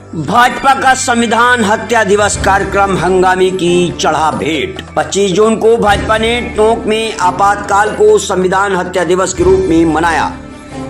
भाजपा का संविधान हत्या दिवस कार्यक्रम हंगामे की चढ़ा भेंट। 25 जून को भाजपा ने टोंक में आपातकाल को संविधान हत्या दिवस के रूप में मनाया।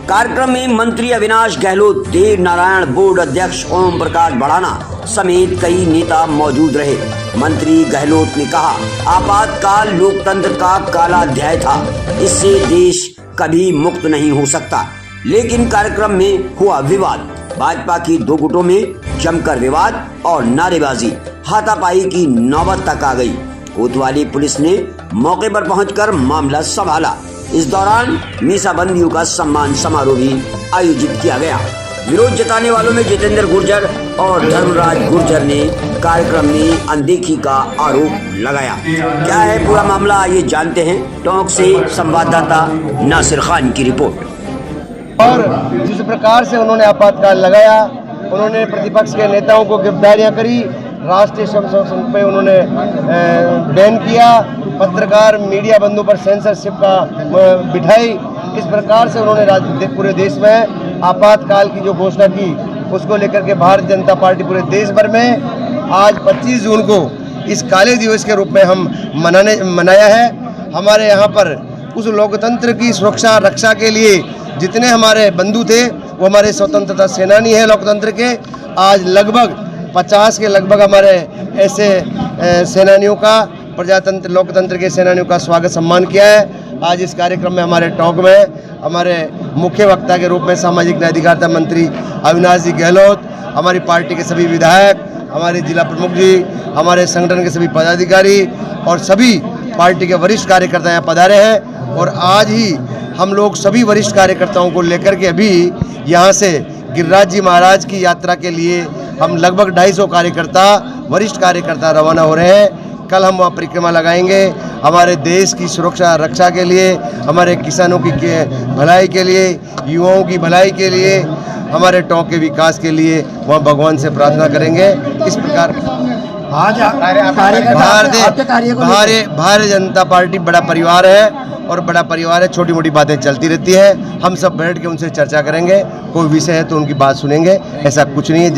कार्यक्रम में मंत्री अविनाश गहलोत, देव नारायण बोर्ड अध्यक्ष ओम प्रकाश बढ़ाना समेत कई नेता मौजूद रहे। मंत्री गहलोत ने कहा, आपातकाल लोकतंत्र का काला अध्याय था, इससे देश कभी मुक्त नहीं हो सकता। लेकिन कार्यक्रम में हुआ विवाद। भाजपा की दो गुटों में जमकर विवाद और नारेबाजी, हाथापाई की नौबत तक आ गई। कोतवाली पुलिस ने मौके पर पहुंचकर मामला संभाला। इस दौरान मीसाबंदियों का सम्मान समारोह भी आयोजित किया गया। विरोध जताने वालों में जितेंद्र गुर्जर और धर्मराज गुर्जर ने कार्यक्रम में अनदेखी का आरोप लगाया। क्या है पूरा मामला, ये जानते हैं। टोंक से संवाददाता नासिर खान की रिपोर्ट। और जिस प्रकार से उन्होंने आपातकाल लगाया, उन्होंने प्रतिपक्ष के नेताओं को गिरफ्तारियां करी, राष्ट्रीय संघ पे उन्होंने बैन किया, पत्रकार मीडिया बंधु पर सेंसरशिप का बिठाई। इस प्रकार से उन्होंने पूरे देश में आपातकाल की जो घोषणा की, उसको लेकर के भारतीय जनता पार्टी पूरे देश भर में आज 25 जून को इस काले दिवस के रूप में हम मनाया है। हमारे यहाँ पर उस लोकतंत्र की सुरक्षा रक्षा के लिए जितने हमारे बंधु थे, वो हमारे स्वतंत्रता सेनानी हैं लोकतंत्र के। आज लगभग 50 के लगभग हमारे ऐसे सेनानियों का, प्रजातंत्र लोकतंत्र के सेनानियों का स्वागत सम्मान किया है। आज इस कार्यक्रम में हमारे टोंक में हमारे मुख्य वक्ता के रूप में सामाजिक न्याय अधिकारिता मंत्री अविनाश जी गहलोत, हमारी पार्टी के सभी विधायक, हमारे जिला प्रमुख जी, हमारे संगठन के सभी पदाधिकारी और सभी पार्टी के वरिष्ठ कार्यकर्ता यहाँ पधारे हैं। और आज ही हम लोग सभी वरिष्ठ कार्यकर्ताओं को लेकर के अभी यहाँ से गिरिराज जी महाराज की यात्रा के लिए हम लगभग 250 कार्यकर्ता, वरिष्ठ कार्यकर्ता रवाना हो रहे हैं। कल हम वहाँ परिक्रमा लगाएंगे, हमारे देश की सुरक्षा रक्षा के लिए, हमारे किसानों की भलाई के लिए, युवाओं की भलाई के लिए, हमारे टोंक के विकास के लिए वहाँ भगवान से प्रार्थना करेंगे। इस प्रकार आज भारतीय जनता पार्टी बड़ा परिवार है और बड़ा परिवार है, छोटी मोटी बातें चलती रहती है। हम सब बैठ के उनसे चर्चा करेंगे, कोई विषय है तो उनकी बात सुनेंगे, ऐसा कुछ नहीं है।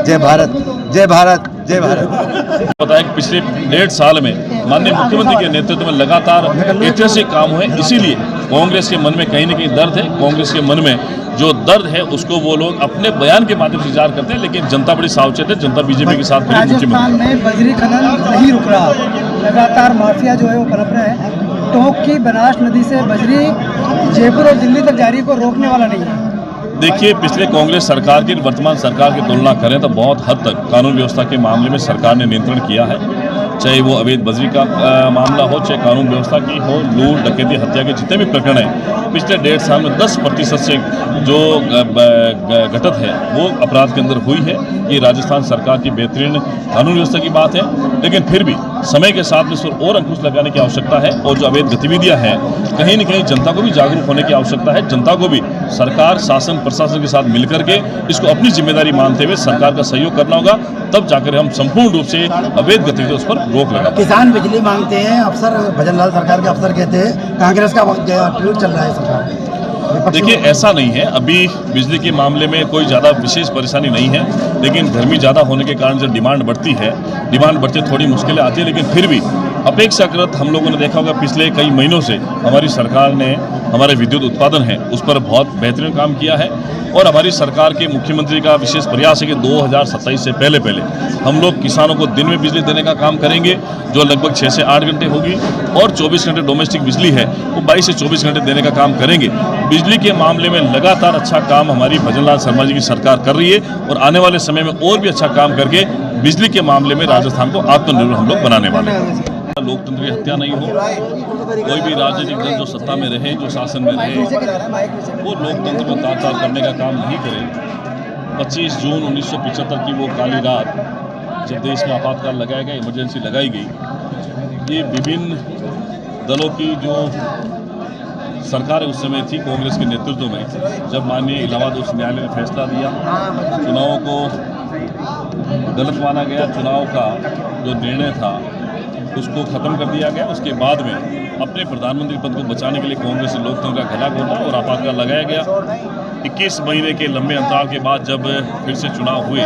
जय भारत, जय भारत, जय भारत। पता है कि पिछले 1.5 साल में माननीय मुख्यमंत्री के नेतृत्व में लगातार ऐतिहासिक काम हुए, इसीलिए कांग्रेस के मन में कहीं न कहीं दर्द है। कांग्रेस के मन में जो दर्द है उसको वो लोग अपने बयान के माध्यम से इज़हार करते हैं, लेकिन जनता बड़ी सावचेत है। जनता बीजेपी के साथ राजस्थान में बजरी खनन नहीं रुक रहा, लगातार माफिया जो है वो पनप रहा है। टोंक की बनास नदी से बजरी जयपुर और दिल्ली तक जारी को रोकने वाला नहीं है। देखिए, पिछले कांग्रेस सरकार की वर्तमान सरकार की तुलना करें तो बहुत हद तक कानून व्यवस्था के मामले में सरकार ने नियंत्रण किया है। चाहे वो अवैध बजरी का मामला हो, चाहे कानून व्यवस्था की हो, लूट डकैती हत्या के जितने भी प्रकरण हैं, पिछले 1.5 साल में 10% से जो घटत है वो अपराध के अंदर हुई है। ये राजस्थान सरकार की बेहतरीन कानून व्यवस्था की बात है। लेकिन फिर भी समय के साथ में इस पर और अंकुश लगाने की आवश्यकता है। और जो अवैध गतिविधियां हैं, कहीं न कहीं जनता को भी जागरूक होने की आवश्यकता है। जनता को भी सरकार, शासन, प्रशासन के साथ मिलकर के इसको अपनी जिम्मेदारी मानते हुए सरकार का सहयोग करना होगा, तब जाकर हम संपूर्ण रूप से अवैध गतिविधियों उस पर रोक लगा। किसान बिजली मांगते हैं, अफसर भजनलाल सरकार के अफसर कहते हैं कांग्रेस का ट्वीट चल रहा है सरकार। देखिए, ऐसा नहीं है, अभी बिजली के मामले में कोई ज़्यादा विशेष परेशानी नहीं है। लेकिन गर्मी ज़्यादा होने के कारण जब डिमांड बढ़ती है, थोड़ी मुश्किलें आती है। लेकिन फिर भी अपेक्षाकृत हम लोगों ने देखा होगा पिछले कई महीनों से हमारी सरकार ने हमारे विद्युत उत्पादन है उस पर बहुत बेहतरीन काम किया है। और हमारी सरकार के मुख्यमंत्री का विशेष प्रयास है कि 2027 से पहले हम लोग किसानों को दिन में बिजली देने का काम करेंगे, जो लगभग 6 से 8 घंटे होगी। और 24 घंटे डोमेस्टिक बिजली है वो 22 से 24 घंटे देने का काम करेंगे। बिजली के मामले में लगातार अच्छा काम हमारी भजनलाल शर्मा जी की सरकार कर रही है और आने वाले समय में और भी अच्छा काम करके बिजली के मामले में राजस्थान को आत्मनिर्भर हम लोग बनाने वाले हैं। लोकतंत्र की हत्या नहीं हो, कोई भी राजनीतिक दल जो सत्ता में रहे, जो शासन में रहे, वो लोकतंत्र को तार-तार करने का काम नहीं करे। 25 जून 1975 की वो काली रात जब देश में आपातकाल लगाया गया, इमरजेंसी लगाई गई, ये विभिन्न दलों की जो सरकार उस समय थी कांग्रेस के नेतृत्व में, जब माननीय इलाहाबाद उच्च न्यायालय ने फैसला दिया, चुनावों को गलत माना गया, चुनाव का जो निर्णय था उसको ख़त्म कर दिया गया। उसके बाद में अपने प्रधानमंत्री पद को बचाने के लिए कांग्रेस ने लोकतंत्र का गला घोटा और आपातकाल लगाया गया। 21 महीने के लंबे अंतराल के बाद जब फिर से चुनाव हुए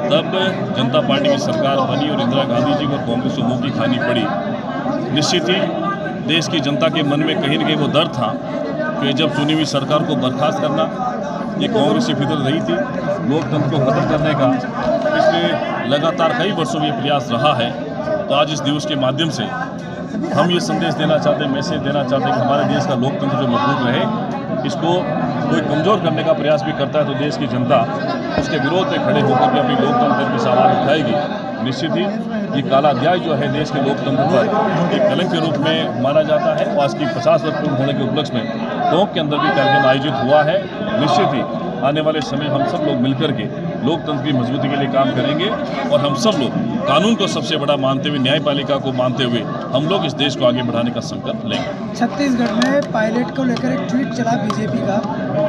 तब जनता पार्टी की सरकार बनी और इंदिरा गांधी जी को कांग्रेस को मुंह की खानी पड़ी। निश्चित ही देश की जनता के मन में कहीं न कहीं वो डर था कि जब चुनी हुई सरकार को बर्खास्त करना, ये कांग्रेस की फितर रही थी, लोकतंत्र को खत्म करने का पिछले लगातार कई वर्षों में ये प्रयास रहा है। तो आज इस दिवस के माध्यम से हम ये संदेश देना चाहते हैं, मैसेज देना चाहते हैं कि हमारे देश का लोकतंत्र जो मजबूत रहे, इसको कोई कमज़ोर करने का प्रयास भी करता है तो देश की जनता उसके विरोध में खड़े होकर के अपनी लोकतंत्र की आवाज़ उठाएगी। निश्चित ही ये काला अध्याय जो है देश के लोकतंत्र पर एक कलंक के रूप में माना जाता है। आज की 50 वर्ष पूर्ण होने के उपलक्ष्य में टोंक के अंदर भी कार्यक्रम आयोजित हुआ है। निश्चित ही आने वाले समय हम सब लोग मिलकर के लोकतंत्र की मजबूती के लिए काम करेंगे और हम सब लोग कानून को सबसे बड़ा मानते हुए, न्यायपालिका को मानते हुए हम लोग इस देश को आगे बढ़ाने का संकल्प लेंगे। छत्तीसगढ़ में पायलट को लेकर एक ट्वीट चला बीजेपी का,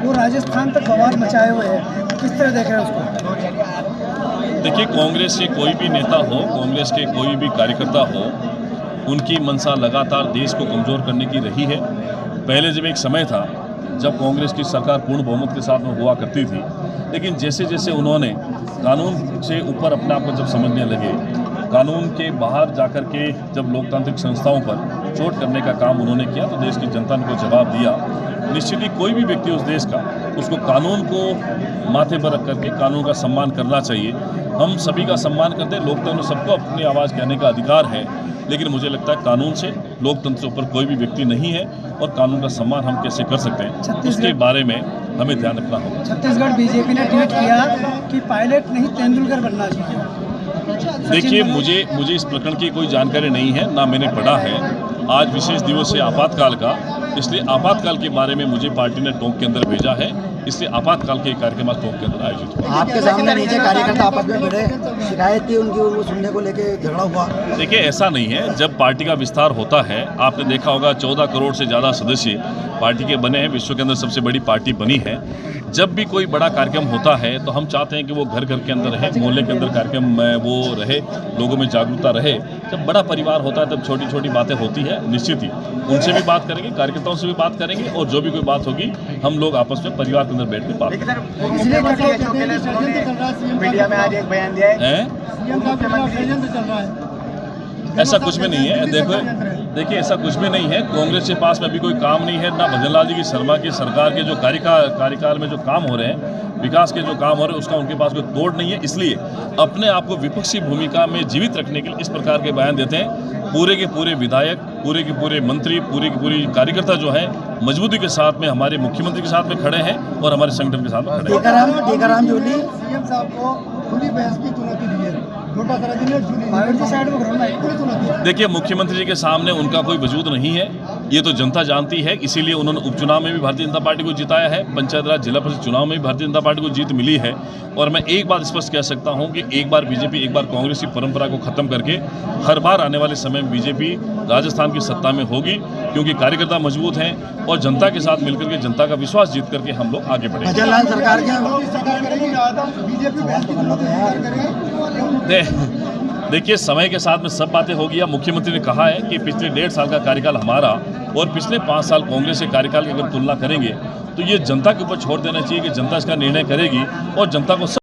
वो राजस्थान तक बवाल मचाए हुए है, किस तरह देख रहे हैं उसको? देखिए, कांग्रेस के कोई भी नेता हो, कांग्रेस के कोई भी कार्यकर्ता हो, उनकी मंशा लगातार देश को कमज़ोर करने की रही है। पहले जब एक समय था जब कांग्रेस की सरकार पूर्ण बहुमत के साथ में हुआ करती थी, लेकिन जैसे जैसे उन्होंने कानून से ऊपर अपने आप को जब समझने लगे, कानून के बाहर जाकर के जब लोकतांत्रिक संस्थाओं पर चोट करने का काम उन्होंने किया तो देश की जनता ने को जवाब दिया। निश्चित ही कोई भी व्यक्ति उस देश का, उसको कानून को माथे पर रख करके कानून का सम्मान करना चाहिए। हम सभी का सम्मान करते हैं, लोकतंत्र सबको अपनी आवाज़ कहने का अधिकार है, लेकिन मुझे लगता है कानून से, लोकतंत्र से ऊपर कोई भी व्यक्ति नहीं है और कानून का सम्मान हम कैसे कर सकते हैं उसके बारे में हमें ध्यान रखना होगा। छत्तीसगढ़ बीजेपी ने ट्वीट किया कि पायलट नहीं तेंदुलकर बनना चाहिए। देखिए, मुझे इस प्रकरण की कोई जानकारी नहीं है, ना मैंने पढ़ा है। आज विशेष दिवस है आपातकाल का, इसलिए आपातकाल के बारे में मुझे पार्टी ने टोंक के अंदर भेजा है, इसलिए आपातकाल के कार्यक्रम आज टोंक के अंदर आयोजित हुआ। आपके सामने नीचे कार्यकर्ता आपस में भिड़े, शिकायत थी उनकी, वो सुनने को लेके झगड़ा हुआ। देखिए, ऐसा नहीं है। जब पार्टी का विस्तार होता है, आपने देखा होगा 14 करोड़ से ज़्यादा सदस्य पार्टी के बने हैं, विश्व के अंदर सबसे बड़ी पार्टी बनी है। जब भी कोई बड़ा कार्यक्रम होता है तो हम चाहते हैं कि वो घर घर के अंदर रहे, मोहल्ले के अंदर कार्यक्रम वो रहे, लोगों में जागरूकता रहे। जब बड़ा परिवार होता है तब छोटी छोटी बातें होती है। निश्चित ही उनसे भी बात करेंगे, कार्यकर्ताओं से भी बात करेंगे और जो भी कोई बात होगी हम लोग आपस में परिवार के अंदर बैठ के बात करेंगे। मीडिया में आज एक बयान दिया है, ऐसा कुछ भी नहीं है। देखिए, ऐसा कुछ भी नहीं है। कांग्रेस के पास में अभी कोई काम नहीं है, ना भजन लाल जी की शर्मा की सरकार के जो कार्यकाल में जो काम हो रहे हैं, विकास के जो काम हो रहे हैं, उसका उनके पास कोई तोड़ नहीं है। इसलिए अपने आप को विपक्षी भूमिका में जीवित रखने के लिए इस प्रकार के बयान देते हैं। पूरे के पूरे विधायक, पूरे के पूरे मंत्री, पूरी की पूरी कार्यकर्ता जो है मजबूती के साथ में हमारे मुख्यमंत्री के साथ में खड़े हैं और हमारे संगठन के साथ में खड़े हैं। टीकाराम जूली सीएम साहब को खुली बहस की चुनौती दी है। देखिए, मुख्यमंत्री जी के सामने उनका कोई वजूद नहीं है, ये तो जनता जानती है। इसीलिए उन्होंने उपचुनाव में भी भारतीय जनता पार्टी को जिताया है, पंचायत राज जिला परिषद चुनाव में भी भारतीय जनता पार्टी को जीत मिली है। और मैं एक बात स्पष्ट कह सकता हूं कि एक बार बीजेपी, एक बार कांग्रेस की परंपरा को खत्म करके हर बार आने वाले समय में बीजेपी राजस्थान की सत्ता में होगी, क्योंकि कार्यकर्ता मजबूत हैं और जनता के साथ मिलकर के जनता का विश्वास जीत करके हम लोग आगे बढ़ेंगे। भजन लाल सरकार देखिए, समय के साथ में सब बातें हो गई। मुख्यमंत्री ने कहा है कि पिछले 1.5 साल का कार्यकाल हमारा और पिछले 5 साल कांग्रेस के कार्यकाल की अगर तुलना करेंगे तो ये जनता के ऊपर छोड़ देना चाहिए कि जनता इसका निर्णय करेगी और जनता को